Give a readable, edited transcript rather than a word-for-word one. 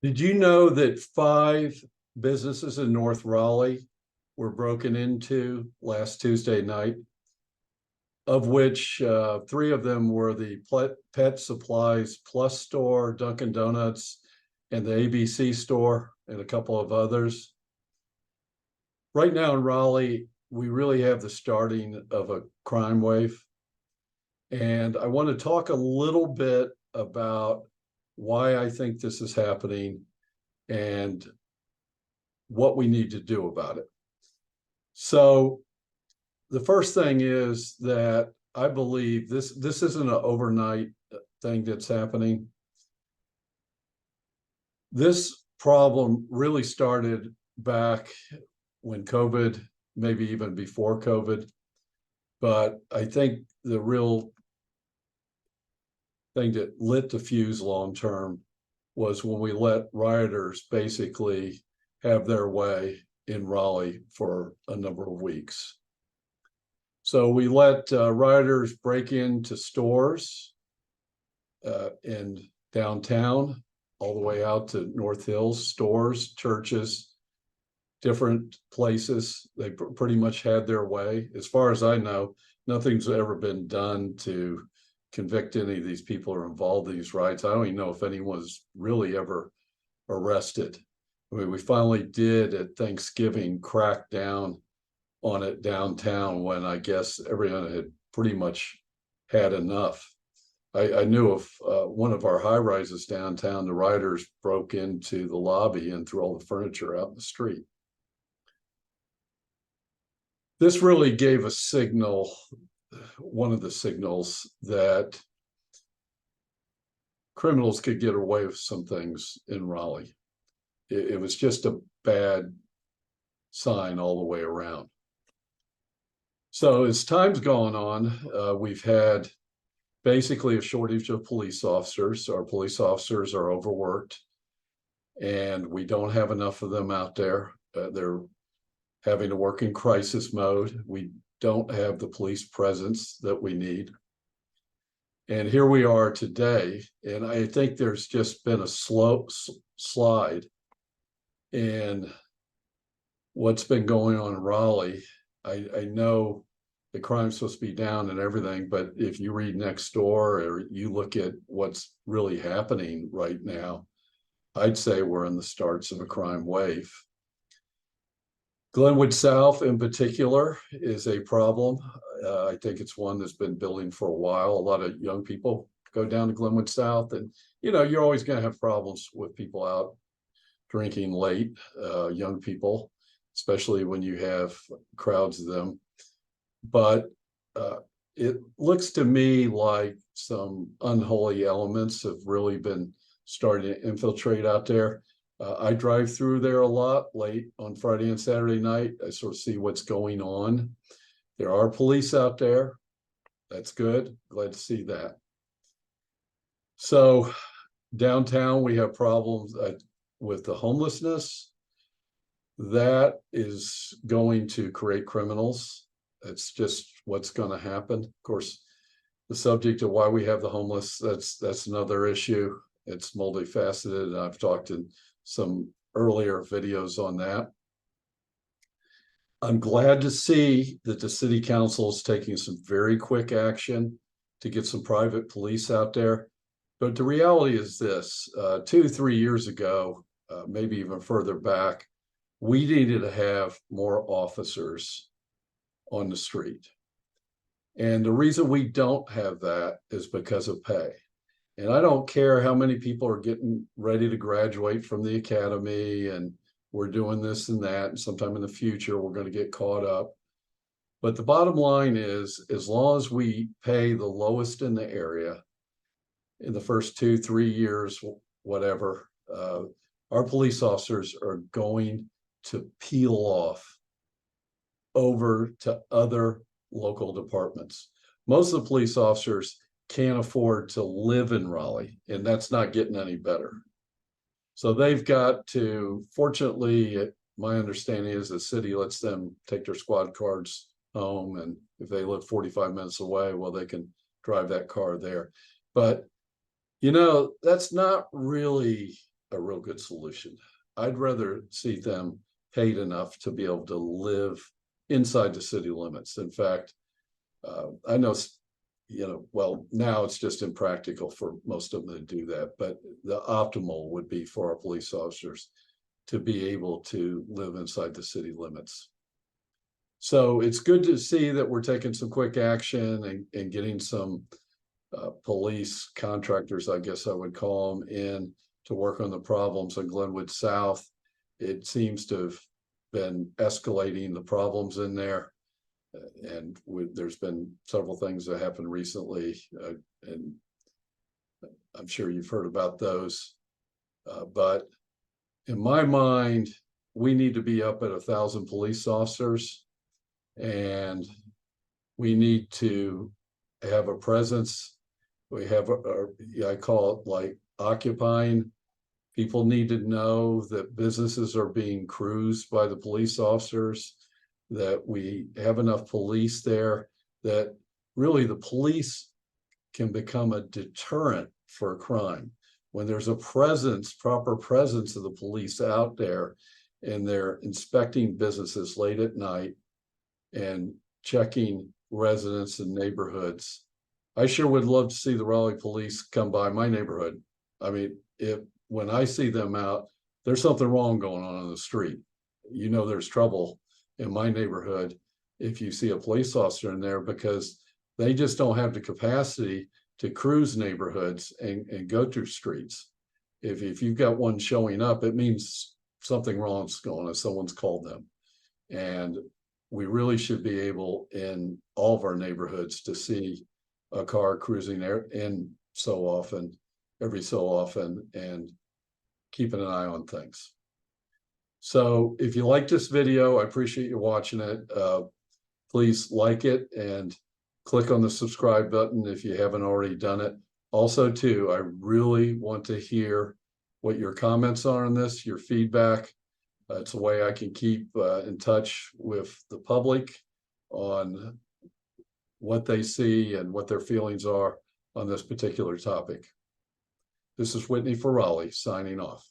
Did you know that 5 businesses in North Raleigh were broken into last Tuesday night, of which 3 of them were the Pet Supplies Plus store, Dunkin' Donuts, and the ABC store, and a couple of others. Right now in Raleigh, we really have the starting of a crime wave. And I want to talk a little bit about why I think this is happening and what we need to do about it. So the first thing is that I believe this isn't an overnight thing that's happening. This problem really started back when COVID, maybe even before COVID. But I think the real thing that lit the fuse long term was when we let rioters basically have their way in Raleigh for a number of weeks. So we let rioters break into stores in downtown, all the way out to North Hills, stores, churches, different places. They pretty much had their way. As far as I know, nothing's ever been done to convict any of these people or involved in these riots. I don't even know if anyone was really ever arrested. I mean, we finally did at Thanksgiving crack down on it downtown when I guess everyone had pretty much had enough. I knew of one of our high rises downtown, the rioters broke into the lobby and threw all the furniture out in the street. This really gave a signal, one of the signals that criminals could get away with some things in Raleigh. It was just a bad sign all the way around. So as time's gone on, we've had basically a shortage of police officers. Our police officers are overworked, and we don't have enough of them out there. They're having to work in crisis mode. We don't have the police presence that we need. And here we are today, and I think there's just been a slow slide in what's been going on in Raleigh. I know the crime's supposed to be down and everything, but if you read next door or you look at what's really happening right now, I'd say we're in the starts of a crime wave. Glenwood South in particular is a problem. I think it's one that's been building for a while. A lot of young people go down to Glenwood South, and you're always going to have problems with people out drinking late, young people, especially when you have crowds of them. But it looks to me like some unholy elements have really been starting to infiltrate out there. I drive through there a lot late on Friday and Saturday night. I sort of see what's going on. There are police out there. That's good. Glad to see that. So downtown, we have problems with the homelessness. That is going to create criminals. It's just what's going to happen. Of course, the subject of why we have the homeless, that's another issue. It's multifaceted, and I've talked in some earlier videos on that. I'm glad to see that the city council is taking some very quick action to get some private police out there. But the reality is this, 2-3 years ago, maybe even further back, we needed to have more officers on the street. And the reason we don't have that is because of pay. And I don't care how many people are getting ready to graduate from the academy, and we're doing this and that, and sometime in the future, we're going to get caught up. But the bottom line is, as long as we pay the lowest in the area in the first 2-3 years, whatever, our police officers are going to peel off over to other local departments. Most of the police officers can't afford to live in Raleigh, and that's not getting any better. So they've got to, fortunately, my understanding is the city lets them take their squad cars home, and if they live 45 minutes away, well, they can drive that car there. But that's not really a real good solution. I'd rather see them paid enough to be able to live inside the city limits. In fact, I know, well, now it's just impractical for most of them to do that, but the optimal would be for our police officers to be able to live inside the city limits. So it's good to see that we're taking some quick action and getting some police contractors, I guess I would call them, in to work on the problems in Glenwood South. It seems to have been escalating the problems in there. And there's been several things that happened recently, and I'm sure you've heard about those. But in my mind, we need to be up at 1,000 police officers, and we need to have a presence. We have, I call it like occupying. People need to know that businesses are being cruised by the police officers, that we have enough police there, that really the police can become a deterrent for crime. When there's a presence, proper presence of the police out there, and they're inspecting businesses late at night and checking residents and neighborhoods. I sure would love to see the Raleigh police come by my neighborhood. I mean, when I see them out, there's something wrong going on the street. You know, there's trouble in my neighborhood if you see a police officer in there, because they just don't have the capacity to cruise neighborhoods and go through streets. If you've got one showing up, it means something wrong's going on, someone's called them. And we really should be able in all of our neighborhoods to see a car cruising there in so often, every so often, and keeping an eye on things. So if you like this video, I appreciate you watching it. Please like it and click on the subscribe button if you haven't already done it. Also, too, I really want to hear what your comments are on this, your feedback. It's a way I can keep in touch with the public on what they see and what their feelings are on this particular topic. This is Whitney for Raleigh, signing off.